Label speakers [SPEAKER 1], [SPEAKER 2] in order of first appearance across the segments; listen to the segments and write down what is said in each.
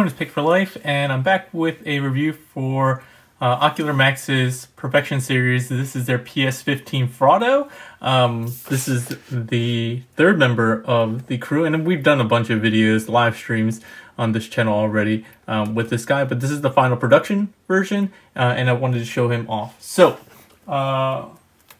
[SPEAKER 1] everyone, it's Pick4Life, and I'm back with a review for Ocular Max's Perfection series. This is their PS-15 Fraudo. This is the third member of the crew, and we've done a bunch of videos, live streams on this channel already with this guy, but this is the final production version, and I wanted to show him off. So,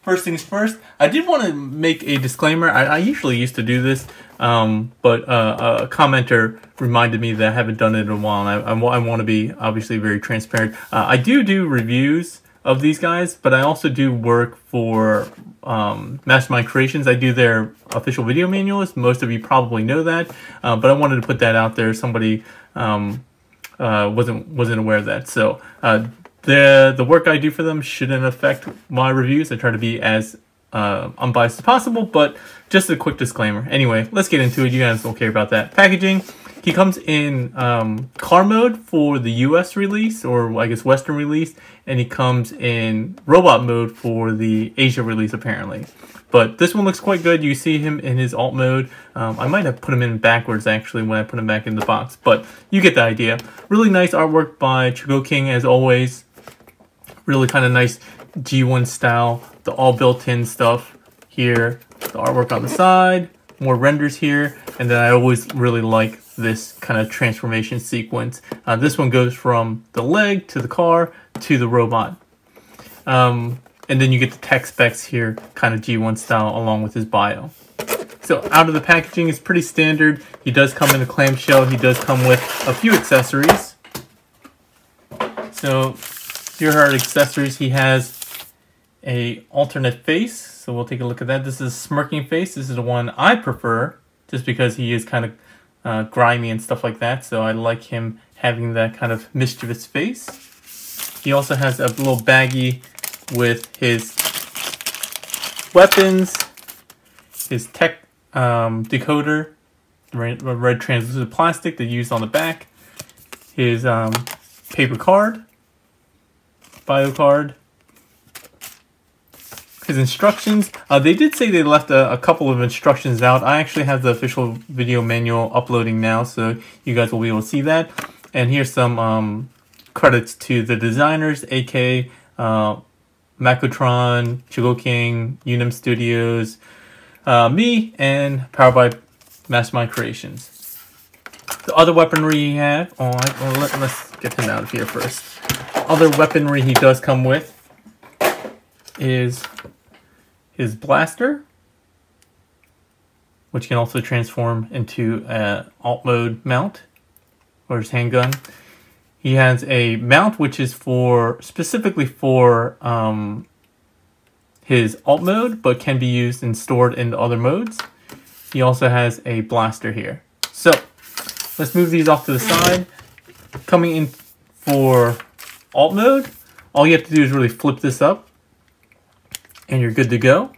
[SPEAKER 1] first things first, I did want to make a disclaimer. I usually used to do this, but a commenter reminded me that I haven't done it in a while, and I want to be obviously very transparent. I do reviews of these guys, but I also do work for Mastermind Creations. I do their official video manuals. Most of you probably know that, but I wanted to put that out there. Somebody wasn't aware of that, so the work I do for them shouldn't affect my reviews. I try to be as unbiased as possible, but just a quick disclaimer. Anyway, let's get into it. You guys don't care about that. Packaging. He comes in car mode for the US release, or I guess Western release, and he comes in robot mode for the Asia release apparently. But this one looks quite good. You see him in his alt mode. I might have put him in backwards actually when I put him back in the box, but you get the idea. Really nice artwork by King as always. Really kind of nice G1 style. The all built-in stuff here. The artwork on the side. More renders here. And then I always really like this kind of transformation sequence. This one goes from the leg to the car to the robot. And then you get the tech specs here, kind of G1 style, along with his bio. So out of the packaging is pretty standard. He does come in a clamshell. He does come with a few accessories. So here are accessories. He has a alternate face, so we'll take a look at that. This is smirking face. This is the one I prefer, just because he is kind of grimy and stuff like that, so I like him having that kind of mischievous face. He also has a little baggie with his weapons, his tech decoder, red translucent plastic they used on the back, his paper card, bio card, his instructions. They did say they left a couple of instructions out. I actually have the official video manual uploading now, so you guys will be able to see that. And here's some credits to the designers, aka Macotron, King, Unum Studios, me, and powered by Mastermind Creations. The other weaponry he had, let's get him out of here first. Other weaponry he does come with is his blaster, which can also transform into an alt mode mount, or his handgun. He has a mount which is specifically for his alt mode, but can be used and stored in the other modes. He also has a blaster here. So let's move these off to the side. Coming in for alt mode, all you have to do is really flip this up, and you're good to go.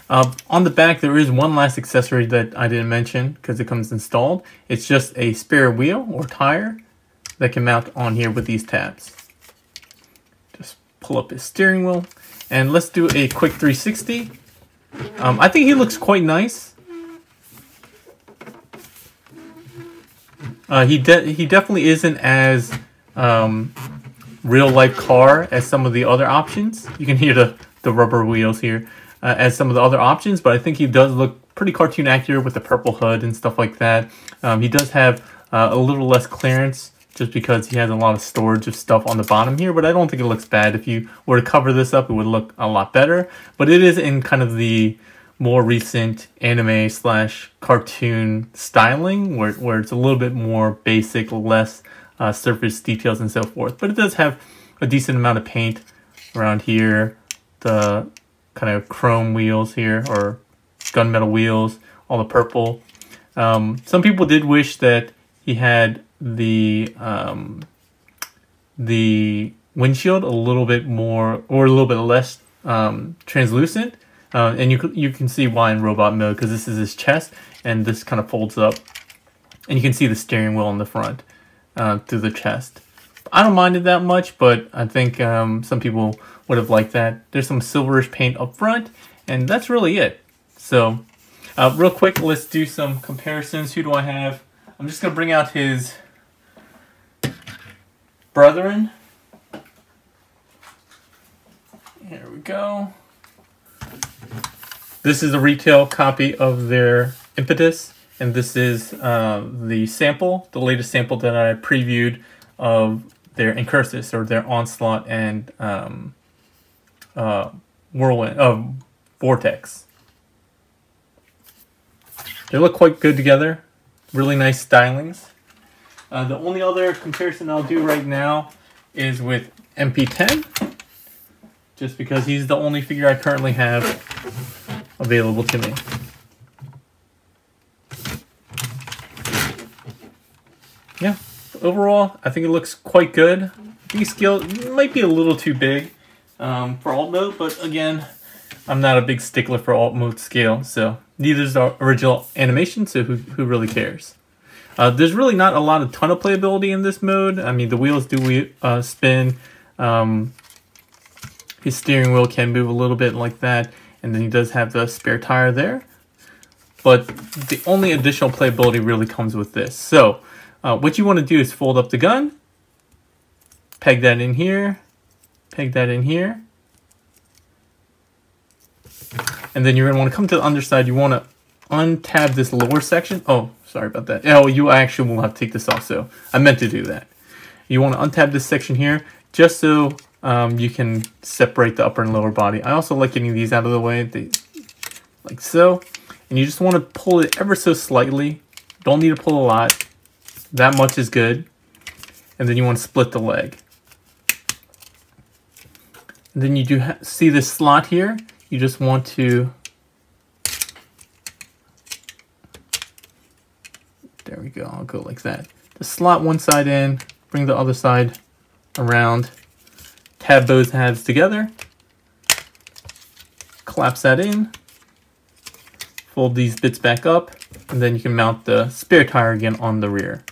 [SPEAKER 1] On the back, there is one last accessory that I didn't mention because it comes installed. It's just a spare wheel or tire that can mount on here with these tabs. Just pull up his steering wheel, and let's do a quick 360. I think he looks quite nice. He definitely isn't as real life car as some of the other options. You can hear the rubber wheels here as some of the other options, but I think he does look pretty cartoon accurate with the purple hood and stuff like that. He does have a little less clearance just because he has a lot of storage of stuff on the bottom here, but I don't think it looks bad. If you were to cover this up, it would look a lot better, but it is in kind of the more recent anime / cartoon styling where it's a little bit more basic, less surface details and so forth, but it does have a decent amount of paint around here, the kind of chrome wheels here, or gunmetal wheels, all the purple. Some people did wish that he had the windshield a little bit more, or a little bit less translucent, and you can see why in robot mode, because this is his chest, and this kind of folds up, and you can see the steering wheel in the front through the chest. I don't mind it that much, but I think some people would have liked that. There's some silverish paint up front, and that's really it. So real quick, let's do some comparisons. Who do I have? I'm just going to bring out his brethren. Here we go. This is a retail copy of their Impetus, and this is the sample, the latest sample that I previewed of their Incursus, or their Onslaught and Whirlwind, Vortex. They look quite good together. Really nice stylings. The only other comparison I'll do right now is with MP10, just because he's the only figure I currently have available to me. Yeah, overall, I think it looks quite good. The scale might be a little too big for alt mode, but again, I'm not a big stickler for alt mode scale, so neither is the original animation, so who really cares? There's really not a lot of ton of playability in this mode. I mean, the wheels do spin. His steering wheel can move a little bit like that, and then he does have the spare tire there. But the only additional playability really comes with this. So what you want to do is fold up the gun, peg that in here, peg that in here, and then you're going to want to come to the underside. You want to untab this lower section. Oh, sorry about that. Oh, you actually will have to take this off, so I meant to do that. You want to untab this section here just so you can separate the upper and lower body. I also like getting these out of the way, like so. And you just want to pull it ever so slightly. Don't need to pull a lot. That much is good. And then you want to split the leg. And then you do see this slot here. You just want to... There we go. I'll go like that. Just slot one side in. Bring the other side around. Tab both halves together. Collapse that in. Fold these bits back up, and then you can mount the spare tire again on the rear.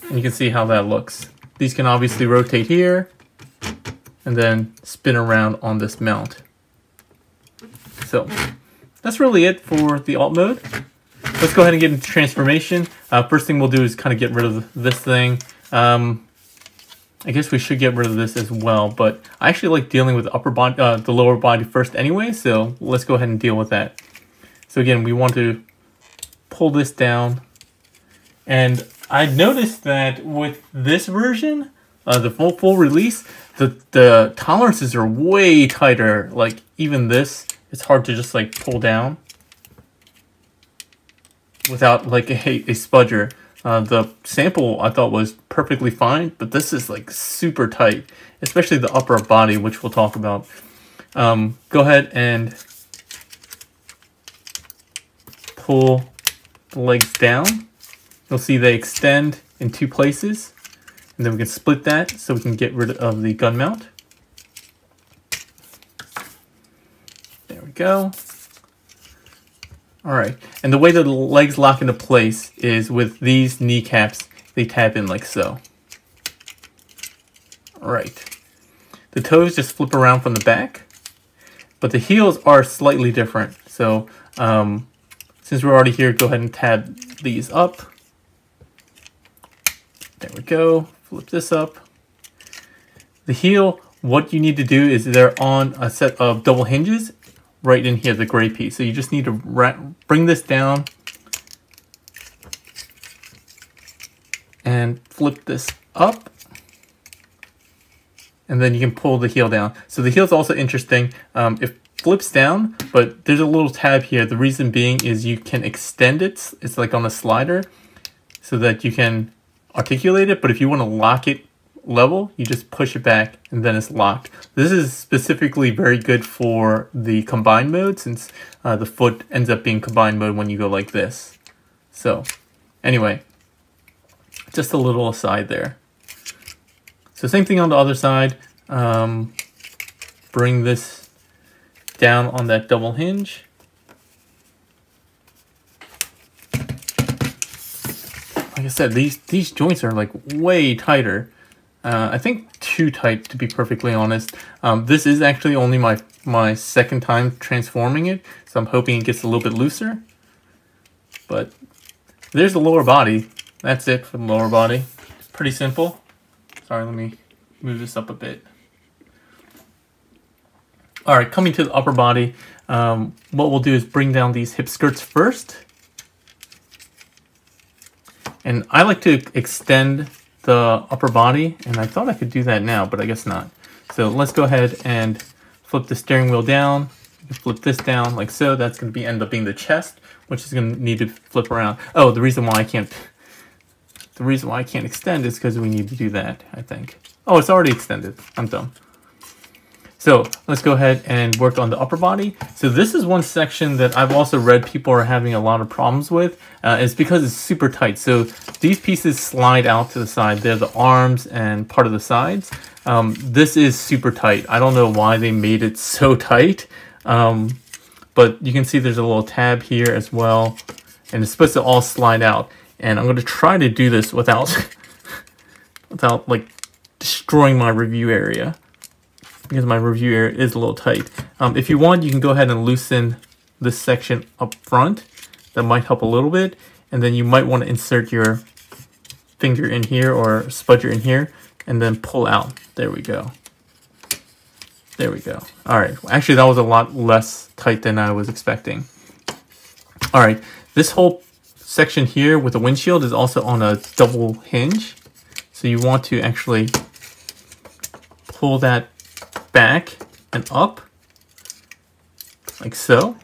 [SPEAKER 1] And you can see how that looks. These can obviously rotate here, and then spin around on this mount. So that's really it for the alt mode. Let's go ahead and get into transformation. First thing we'll do is kind of get rid of this thing. I guess we should get rid of this as well, but I actually like dealing with the upper body, the lower body first anyway, so let's go ahead and deal with that. So again, we want to pull this down, and I noticed that with this version, the full release, the tolerances are way tighter. Like even this, it's hard to just like pull down without like a spudger. The sample I thought was perfectly fine, but this is like super tight, especially the upper body, which we'll talk about. Go ahead and pull the legs down. You'll see they extend in two places, and then we can split that so we can get rid of the gun mount. There we go. All right, and the way that the legs lock into place is with these kneecaps, they tab in like so. All right, the toes just flip around from the back, but the heels are slightly different. So since we're already here, go ahead and tab these up. There we go, flip this up. The heel, what you need to do is they're on a set of double hinges right in here, the gray piece. So you just need to bring this down and flip this up, and then you can pull the heel down. So the heel is also interesting. It flips down, but there's a little tab here. The reason being is you can extend it. It's like on a slider so that you can articulate it, but if you want to lock it level, you just push it back and then it's locked. This is specifically very good for the combined mode, since the foot ends up being combined mode when you go like this. So anyway, just a little aside there. So same thing on the other side. Bring this down on that double hinge. Like I said, these joints are like way tighter. I think too tight, to be perfectly honest. This is actually only my second time transforming it, so I'm hoping it gets a little bit looser. But there's the lower body. That's it for the lower body. Pretty simple. Sorry, let me move this up a bit. All right, coming to the upper body, what we'll do is bring down these hip skirts first. And I like to extend the upper body, and I thought I could do that now, but I guess not. So let's go ahead and flip the steering wheel down, flip this down like so. That's going to end up being the chest, which is going to need to flip around. Oh, the reason why I can't extend is because we need to do that, I think. Oh, it's already extended. I'm dumb. So let's go ahead and work on the upper body. So this is one section that I've also read people are having a lot of problems with. It's because it's super tight. So these pieces slide out to the side. They're the arms and part of the sides. This is super tight. I don't know why they made it so tight. But you can see there's a little tab here as well. And it's supposed to all slide out. And I'm going to try to do this without like destroying my review area, because my review area is a little tight. If you want, you can go ahead and loosen this section up front. That might help a little bit. And then you might want to insert your finger in here or spudger in here and then pull out. There we go. There we go. All right. Actually, that was a lot less tight than I was expecting. All right. This whole section here with the windshield is also on a double hinge. So you want to actually pull that back and up like so.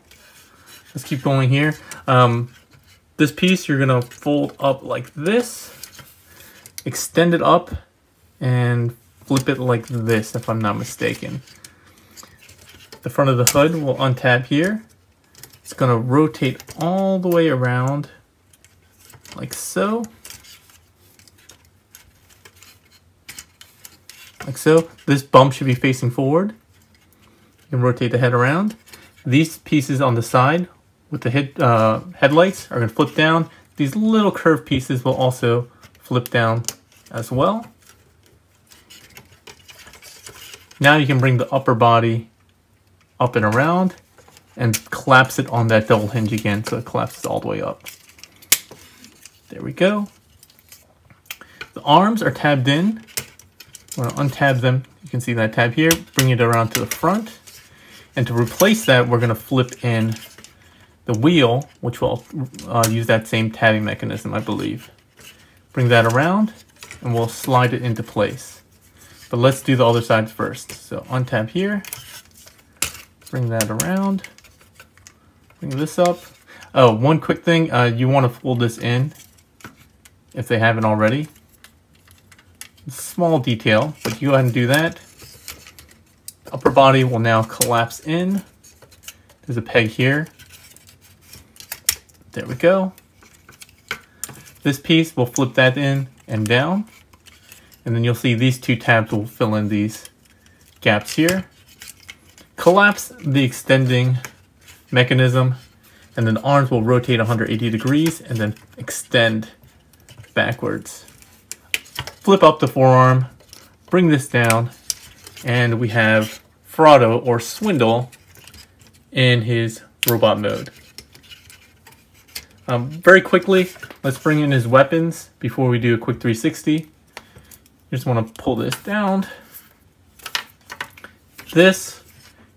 [SPEAKER 1] Let's keep going here. This piece you're gonna fold up like this, extend it up, and flip it like this if I'm not mistaken. The front of the hood will untab here. It's gonna rotate all the way around like so. Like so. This bump should be facing forward. You can rotate the head around. These pieces on the side with the headlights are going to flip down. These little curved pieces will also flip down as well. Now you can bring the upper body up and around and collapse it on that double hinge again so it collapses all the way up. There we go. The arms are tabbed in. I'm going to untab them. You can see that tab here. Bring it around to the front. And to replace that, we're going to flip in the wheel, which will use that same tabbing mechanism, I believe. Bring that around, and we'll slide it into place. But let's do the other side first. So untab here. Bring that around. Bring this up. Oh, one quick thing. You want to fold this in if they haven't already. Small detail, but you go ahead and do that. Upper body will now collapse in. There's a peg here. There we go. This piece will flip that in and down. And then you'll see these two tabs will fill in these gaps here. Collapse the extending mechanism, and then the arms will rotate 180 degrees and then extend backwards. Flip up the forearm, bring this down, and we have Fraudo or Swindle in his robot mode. Very quickly, let's bring in his weapons before we do a quick 360. You just want to pull this down. This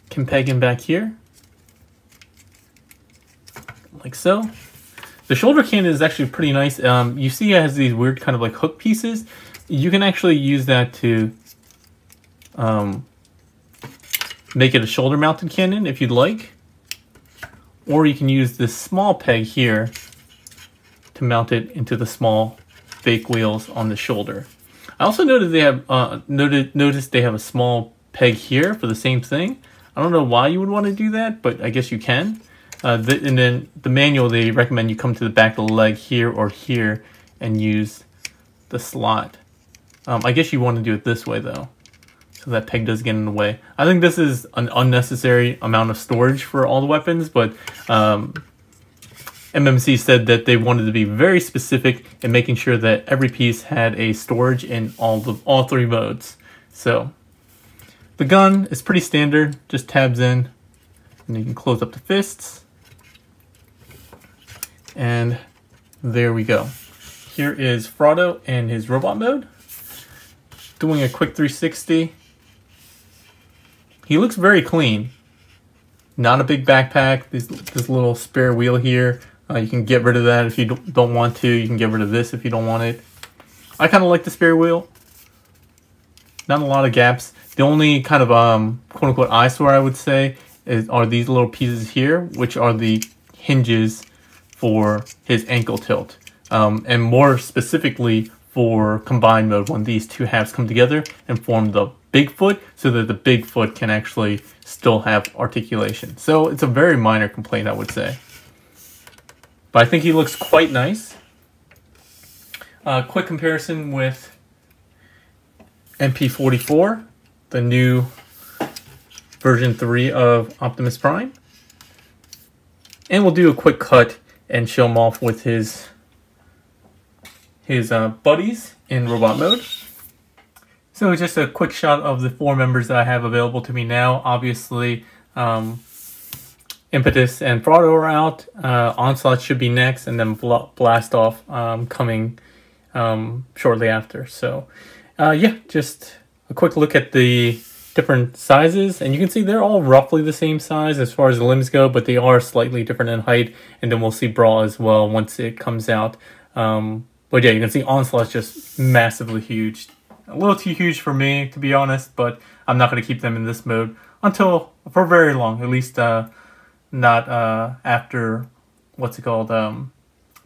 [SPEAKER 1] can peg him back here, like so. The shoulder cannon is actually pretty nice. You see it has these weird kind of like hook pieces. You can actually use that to make it a shoulder mounted cannon if you'd like. Or you can use this small peg here to mount it into the small fake wheels on the shoulder. I also noticed they have noticed they have a small peg here for the same thing. I don't know why you would want to do that, but I guess you can. And then the manual, they recommend you come to the back of the leg here or here and use the slot. I guess you want to do it this way though, so that peg does get in the way. I think this is an unnecessary amount of storage for all the weapons, but MMC said that they wanted to be very specific in making sure that every piece had a storage in all three modes. So the gun is pretty standard, just tabs in, and you can close up the fists. And there we go. Here is Fraudo in his robot mode. doing a quick 360. He looks very clean. Not a big backpack. This little spare wheel here. You can get rid of that if you don't want to. You can get rid of this if you don't want it. I kind of like the spare wheel. Not a lot of gaps. The only kind of quote-unquote eyesore I would say are these little pieces here, which are the hinges for his ankle tilt. And more specifically for combined mode, when these two halves come together and form the big foot, so that the big foot can actually still have articulation. So it's a very minor complaint, I would say. But I think he looks quite nice. Quick comparison with MP44, the new version 3 of Optimus Prime. And we'll do a quick cut and show him off with his buddies in robot mode. So just a quick shot of the 4 members that I have available to me now. Obviously, Impetus and Fraudo are out. Onslaught should be next, and then Blast Off coming shortly after. So yeah, just a quick look at the different sizes, and you can see they're all roughly the same size as far as the limbs go, but they are slightly different in height, and then we'll see Brawl as well once it comes out. But yeah, you can see Onslaught's just massively huge. A little too huge for me, to be honest, but I'm not going to keep them in this mode for very long, at least not after, what's it called,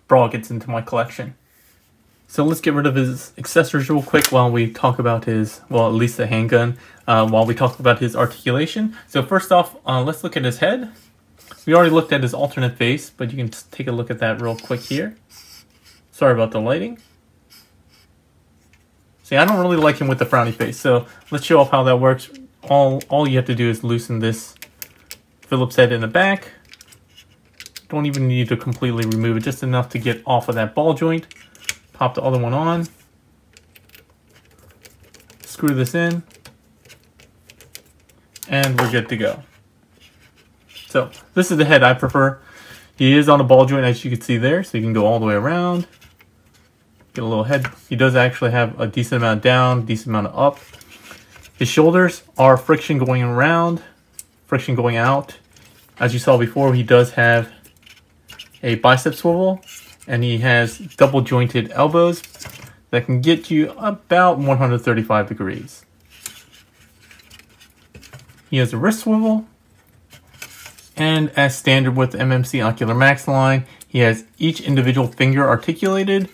[SPEAKER 1] Brawl gets into my collection. So let's get rid of his accessories real quick while we talk about his, well, at least the handgun, while we talk about his articulation. So first off, let's look at his head. We already looked at his alternate face, but you can just take a look at that real quick here. Sorry about the lighting. See, I don't really like him with the frowny face, so let's show off how that works. All you have to do is loosen this Phillips head in the back. Don't even need to completely remove it, just enough to get off of that ball joint. Pop the other one on. Screw this in. And we're good to go. So, this is the head I prefer. He is on a ball joint, as you can see there, so you can go all the way around. Get a little head. He does actually have a decent amount down, decent amount of up. His shoulders are friction going around, friction going out. As you saw before, he does have a bicep swivel, and he has double jointed elbows that can get you about 135 degrees. He has a wrist swivel, and as standard with the MMC Ocular Max line, he has each individual finger articulated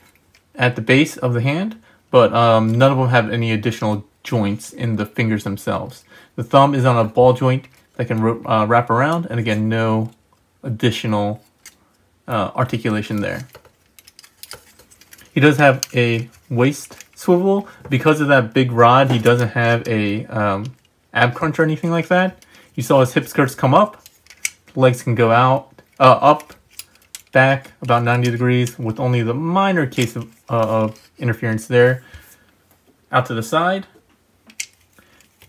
[SPEAKER 1] at the base of the hand, but none of them have any additional joints in the fingers themselves. The thumb is on a ball joint that can wrap around, and again, no additional articulation there. He does have a waist swivel. Because of that big rod, he doesn't have a ab crunch or anything like that. You saw his hip skirts come up. Legs can go out, up, back about 90 degrees with only the minor case of interference there. Out to the side.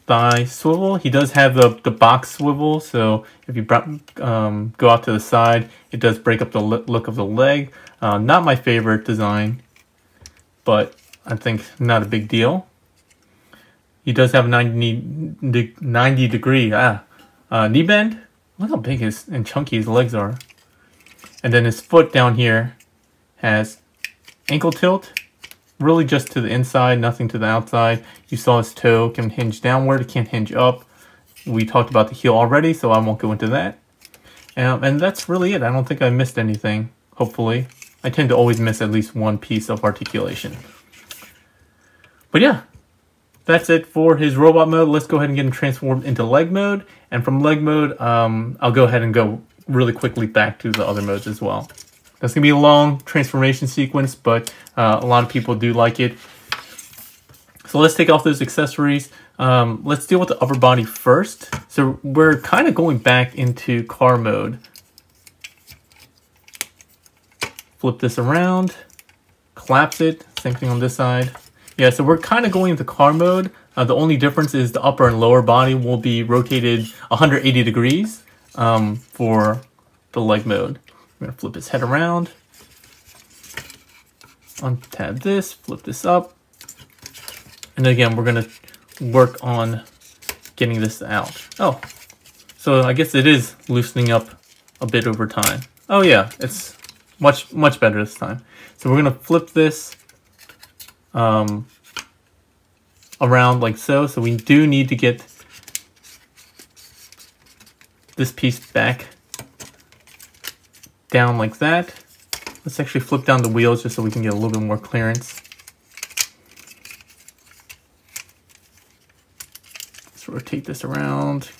[SPEAKER 1] Thigh swivel. He does have the box swivel, so if you go out to the side, it does break up the look of the leg. Not my favorite design, but I think not a big deal. He does have a 90 degree knee bend. Look how big and chunky his legs are. And then his foot down here has ankle tilt, really just to the inside, nothing to the outside. You saw his toe can hinge downward, it can't hinge up. We talked about the heel already, so I won't go into that. And that's really it. I don't think I missed anything, hopefully. I tend to always miss at least one piece of articulation. But yeah, that's it for his robot mode. Let's go ahead and get him transformed into leg mode. And from leg mode, I'll go ahead and go really quickly back to the other modes as well. That's going to be a long transformation sequence, but a lot of people do like it. So let's take off those accessories. Let's deal with the upper body first. So we're kind of going back into car mode. Flip this around, collapse it, same thing on this side. Yeah, so we're kind of going into car mode. The only difference is the upper and lower body will be rotated 180 degrees for the leg mode. I'm going to flip his head around, untab this, flip this up, And again, we're going to work on getting this out. Oh, so I guess it is loosening up a bit over time. Oh yeah, it's much better this time. So we're going to flip this around like so. So we do need to get this piece back down like that. Let's actually flip down the wheels just so we can get a little bit more clearance. Let's rotate this around.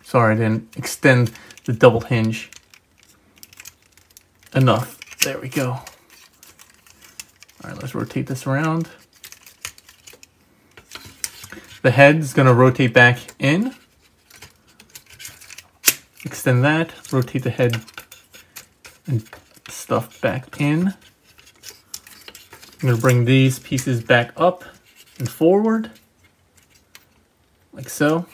[SPEAKER 1] Sorry, I didn't extend the double hinge enough. There we go. All right, let's rotate this around. The head is going to rotate back in. Extend that, rotate the head and stuff back in. I'm going to bring these pieces back up and forward, like so.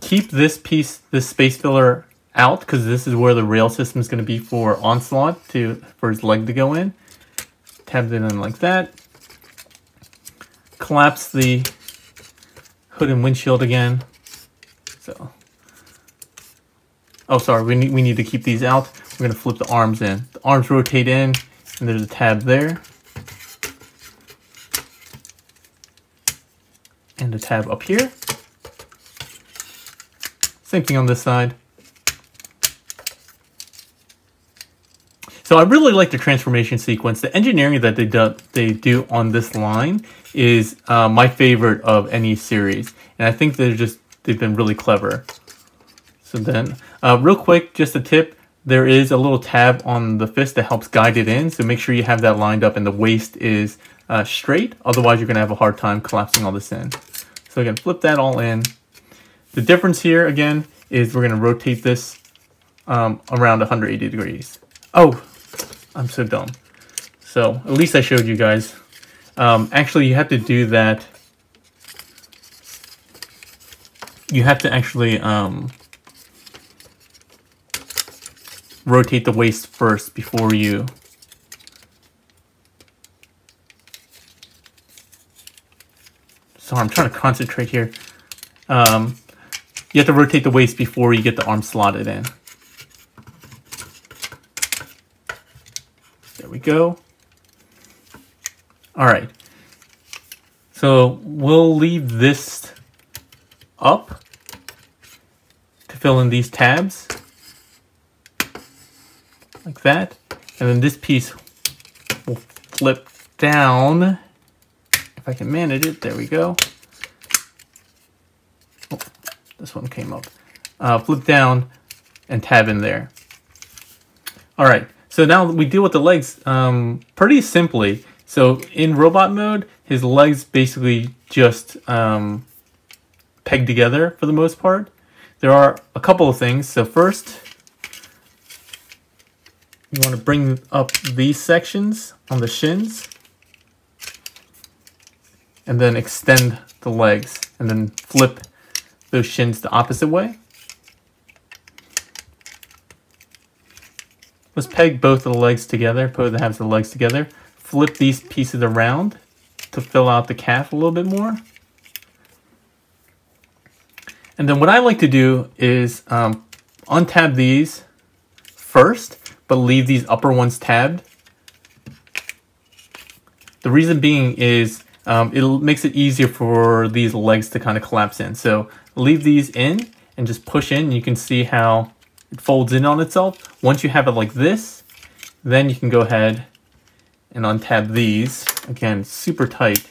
[SPEAKER 1] Keep this piece, this space filler out, because this is where the rail system is going to be for Onslaught for his leg to go in. Tab it in like that. Collapse the hood and windshield again. So, oh sorry, we need to keep these out. We're going to flip the arms in. The arms rotate in, and there's a tab there. And a tab up here. Same thing on this side. So I really like the transformation sequence. The engineering that they do on this line is my favorite of any series. And I think they've been really clever. So then, real quick, just a tip. There is a little tab on the fist that helps guide it in. So make sure you have that lined up and the waist is straight. Otherwise, you're going to have a hard time collapsing all this in. So again, flip that all in. The difference here, again, is we're going to rotate this around 180 degrees. Oh, I'm so dumb. So at least I showed you guys. Actually, you have to do that. You have to actually rotate the waist first before you... Sorry, I'm trying to concentrate here. You have to rotate the waist before you get the arm slotted in. There we go. All right. So we'll leave this up to fill in these tabs. Like that. And then this piece will flip down. If I can manage it, there we go. Oh, this one came up. Flip down and tab in there. All right, so now we deal with the legs pretty simply. So in robot mode, his legs basically just peg together for the most part. There are a couple of things. So first, you want to bring up these sections on the shins. And then extend the legs, and then flip those shins the opposite way. Let's peg both of the legs together, both the halves of the legs together. Flip these pieces around to fill out the calf a little bit more. And then what I like to do is untab these first, but leave these upper ones tabbed. The reason being is it makes it easier for these legs to kind of collapse in. So leave these in and just push in. You can see how it folds in on itself. Once you have it like this, then you can go ahead and untab these. Again, super tight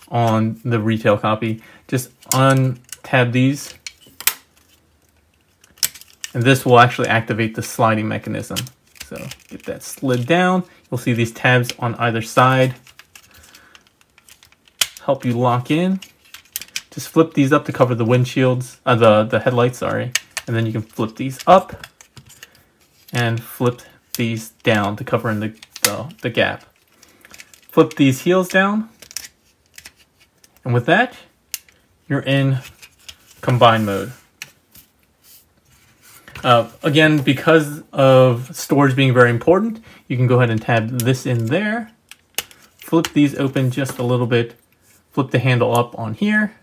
[SPEAKER 1] on the retail copy. Just untab these. And this will actually activate the sliding mechanism. So get that slid down. You'll see these tabs on either side help you lock in. Just flip these up to cover the windshields, the headlights, sorry. And then you can flip these up and flip these down to cover in the gap. Flip these heels down. And with that, you're in combine mode. Again, because of storage being very important, you can go ahead and tab this in there. Flip these open just a little bit. Flip the handle up on here.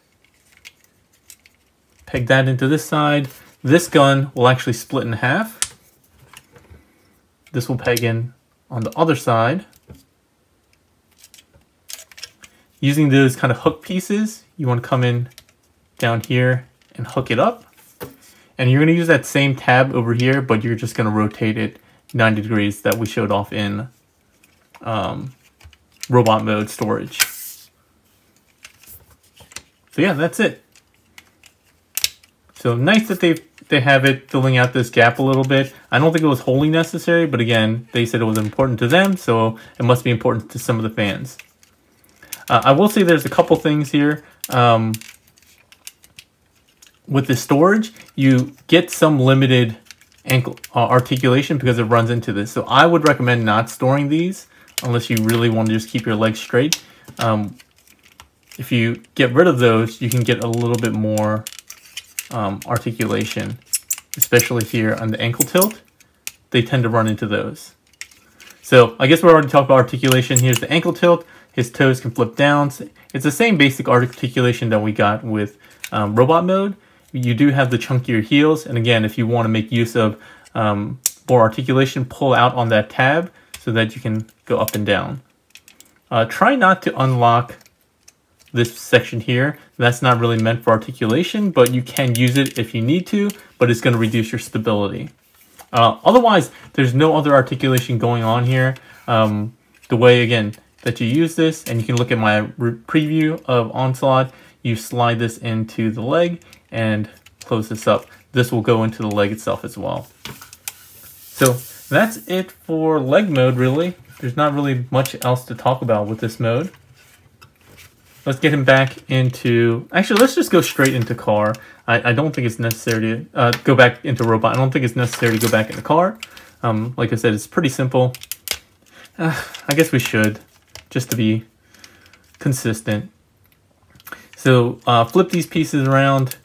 [SPEAKER 1] Peg that into this side. This gun will actually split in half. This will peg in on the other side. Using those kind of hook pieces, you want to come in down here and hook it up. And you're going to use that same tab over here, but you're just going to rotate it 90 degrees that we showed off in robot mode storage. So yeah, that's it. So nice that they have it filling out this gap a little bit. I don't think it was wholly necessary, but again, they said it was important to them, so it must be important to some of the fans. I will say there's a couple things here. With the storage, you get some limited ankle articulation because it runs into this. So I would recommend not storing these unless you really want to just keep your legs straight. If you get rid of those, you can get a little bit more articulation, especially here on the ankle tilt. They tend to run into those. So I guess we already talked about articulation. Here's the ankle tilt. His toes can flip down. It's the same basic articulation that we got with robot mode. You do have the chunkier heels. And again, if you want to make use of more articulation, pull out on that tab so that you can go up and down. Try not to unlock this section here. That's not really meant for articulation, but you can use it if you need to, but it's going to reduce your stability. Otherwise, there's no other articulation going on here. The way, again, that you use this, and you can look at my preview of Onslaught, you slide this into the leg and close this up. This will go into the leg itself as well. So that's it for leg mode, really. There's not really much else to talk about with this mode. Let's get him back into... Actually, let's just go straight into car. I don't think it's necessary to go back into robot. I don't think it's necessary to go back into car. Like I said, it's pretty simple. I guess we should, just to be consistent. So flip these pieces around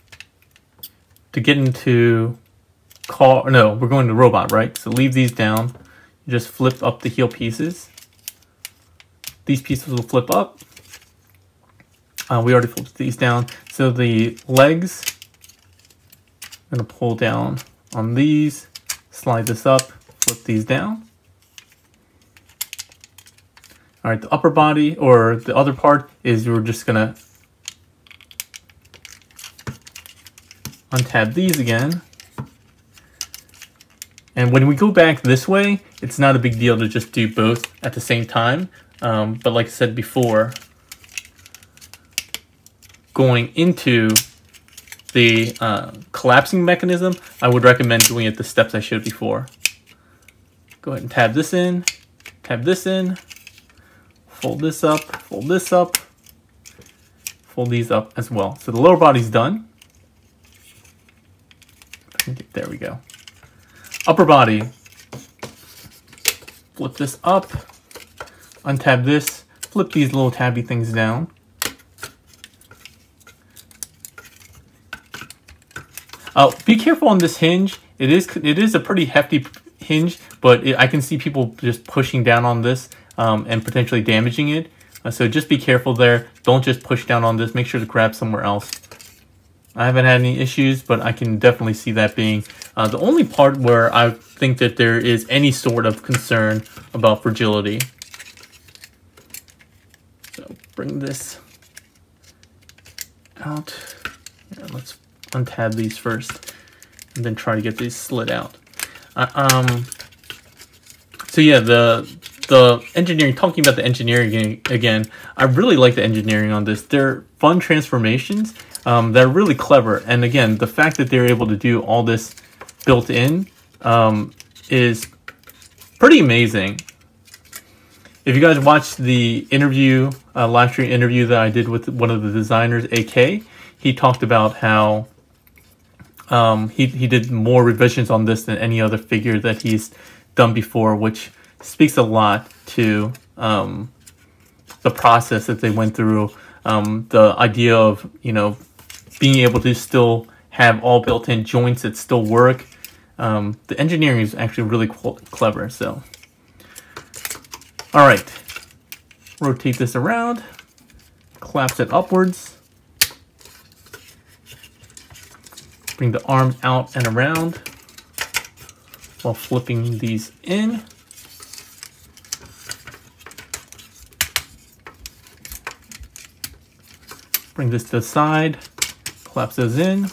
[SPEAKER 1] to get into car. No, we're going to robot, right? So leave these down. You just flip up the heel pieces. These pieces will flip up. We already flipped these down. So the legs, I'm going to pull down on these, slide this up, flip these down. All right, the upper body, or the other part, is we're just going to untab these again. And when we go back this way, it's not a big deal to just do both at the same time. But like I said before, going into the collapsing mechanism, I would recommend doing it the steps I showed before. Go ahead and tab this in, fold this up, fold these up as well. So the lower body's done. There we go. Upper body, flip this up, untab this, flip these little tabby things down. Be careful on this hinge. It is a pretty hefty hinge, but I can see people just pushing down on this and potentially damaging it. So just be careful there. Don't just push down on this. Make sure to grab somewhere else. I haven't had any issues, but I can definitely see that being the only part where I think that there is any sort of concern about fragility. So bring this out. Here, let's untab these first and then try to get these slid out. So yeah, the engineering, talking about the engineering again, I really like the engineering on this. They're fun transformations. They're really clever. And again, the fact that they're able to do all this built in is pretty amazing. If you guys watched the interview, live stream interview that I did with one of the designers, AK, he talked about how he did more revisions on this than any other figure that he's done before, which speaks a lot to the process that they went through, the idea of, you know, being able to still have all built-in joints that still work. The engineering is actually really clever. So, all right, rotate this around, collapse it upwards, bring the arms out and around while flipping these in. Bring this to the side, collapse those in. I'm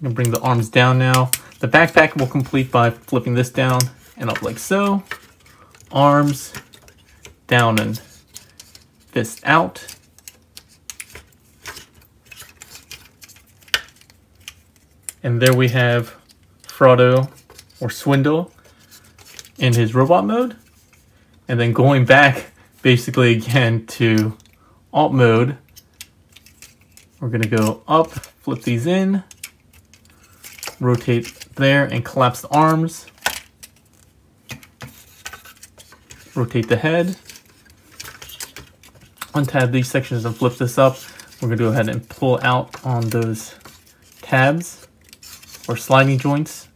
[SPEAKER 1] gonna bring the arms down now. The backpack will complete by flipping this down and up like so. Arms down and fist out. And there we have Fraudo, or Swindle, in his robot mode. And then going back basically again to alt mode, we're gonna go up, flip these in, rotate there and collapse the arms, rotate the head, untab these sections and flip this up. We're gonna go ahead and pull out on those tabs or sliding joints.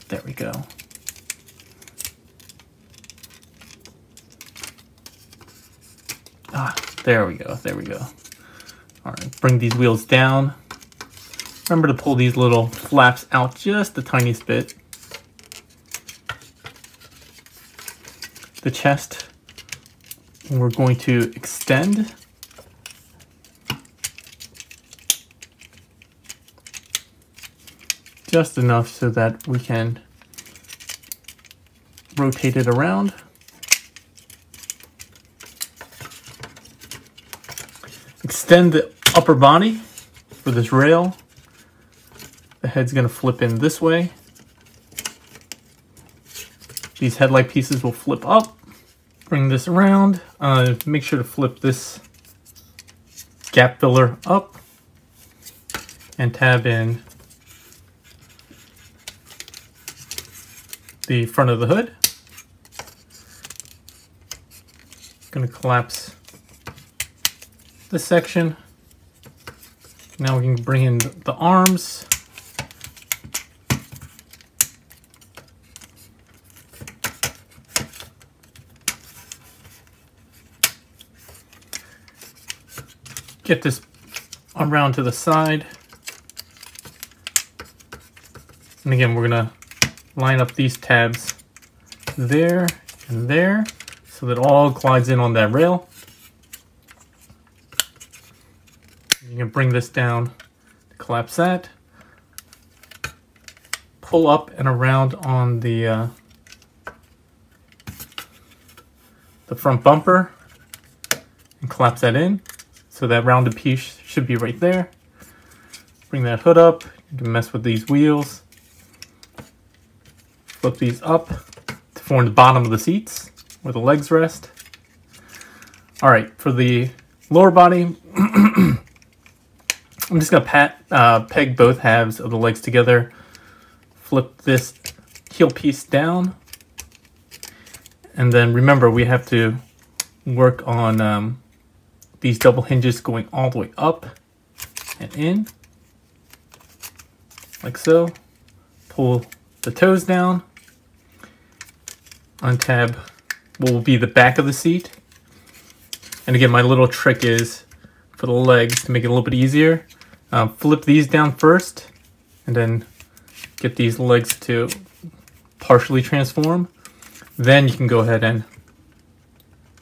[SPEAKER 1] There we go. There we go, there we go. All right, bring these wheels down. Remember to pull these little flaps out just the tiniest bit. The chest, we're going to extend. Just enough so that we can rotate it around. Extend the upper body for this rail. The head's going to flip in this way. These headlight pieces will flip up. Bring this around. Make sure to flip this gap filler up and tab in the front of the hood. Going to collapse this section. Now we can bring in the arms. Get this around to the side. And again, we're gonna line up these tabs there and there so that it all glides in on that rail. You can bring this down, collapse that, pull up and around on the front bumper and collapse that in. So that rounded piece should be right there. Bring that hood up. You can mess with these wheels. Flip these up to form the bottom of the seats where the legs rest. All right, for the lower body, I'm just gonna peg both halves of the legs together. Flip this heel piece down. And then remember, we have to work on these double hinges going all the way up and in, like so. Pull the toes down, untab what will be the back of the seat. And again, my little trick is for the legs to make it a little bit easier. Flip these down first and then get these legs to partially transform. Then you can go ahead and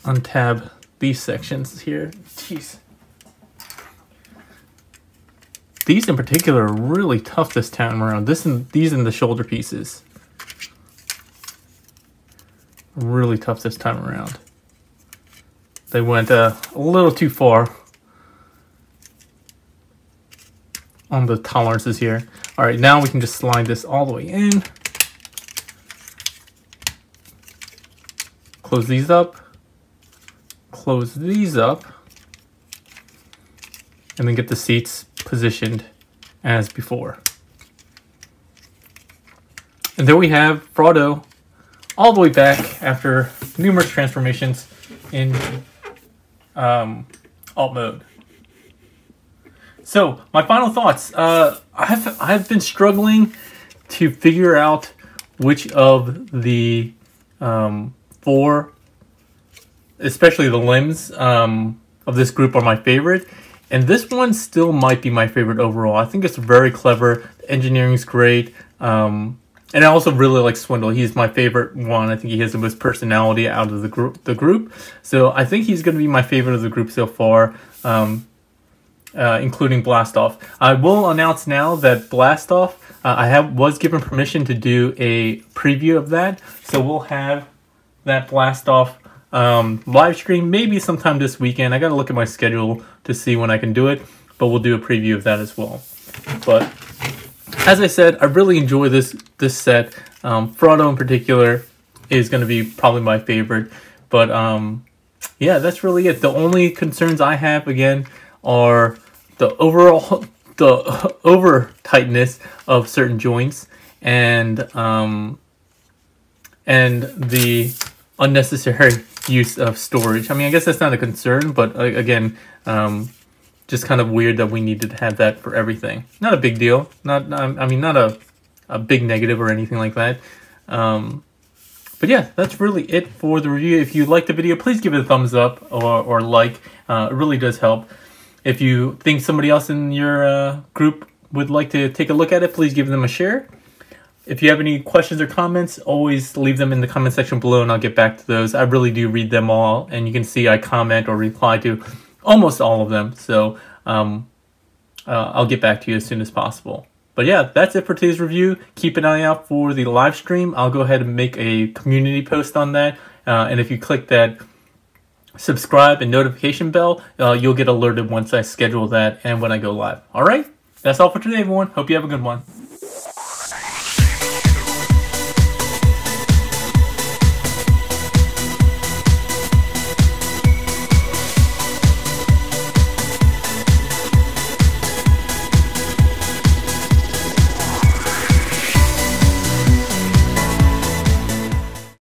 [SPEAKER 1] untab these sections here. Jeez. These in particular are really tough this time around. These and the shoulder pieces. Really tough this time around. They went a little too far on the tolerances here. All right, now we can just slide this all the way in. Close these up. Close these up. And then get the seats positioned as before. And there we have Fraudo all the way back after numerous transformations in alt mode. So my final thoughts. I've been struggling to figure out which of the four, especially the limbs of this group, are my favorite. And this one still might be my favorite overall. I think it's very clever. The engineering's great. And I also really like Swindle. He's my favorite one. I think he has the most personality out of the group. So I think he's going to be my favorite of the group so far, including Blastoff. I will announce now that Blastoff, was given permission to do a preview of that. So we'll have that Blastoff live stream maybe sometime this weekend. I got to look at my schedule to see when I can do it, but we'll do a preview of that as well. But as I said, I really enjoy this set. Fraudo in particular is going to be probably my favorite. But yeah, that's really it. The only concerns I have, again, are the over tightness of certain joints and the unnecessary use of storage. I mean, I guess that's not a concern, but again, just kind of weird that we needed to have that for everything. Not a big deal. Not a big negative or anything like that. But yeah, that's really it for the review. If you liked the video, please give it a thumbs up or like. It really does help. If you think somebody else in your group would like to take a look at it, please give them a share. If you have any questions or comments, always leave them in the comment section below and I'll get back to those. I really do read them all, and you can see I comment or reply to almost all of them. So I'll get back to you as soon as possible. But yeah, that's it for today's review. Keep an eye out for the live stream. I'll go ahead and make a community post on that. And if you click that subscribe and notification bell, you'll get alerted once I schedule that and when I go live. All right, that's all for today, everyone. Hope you have a good one.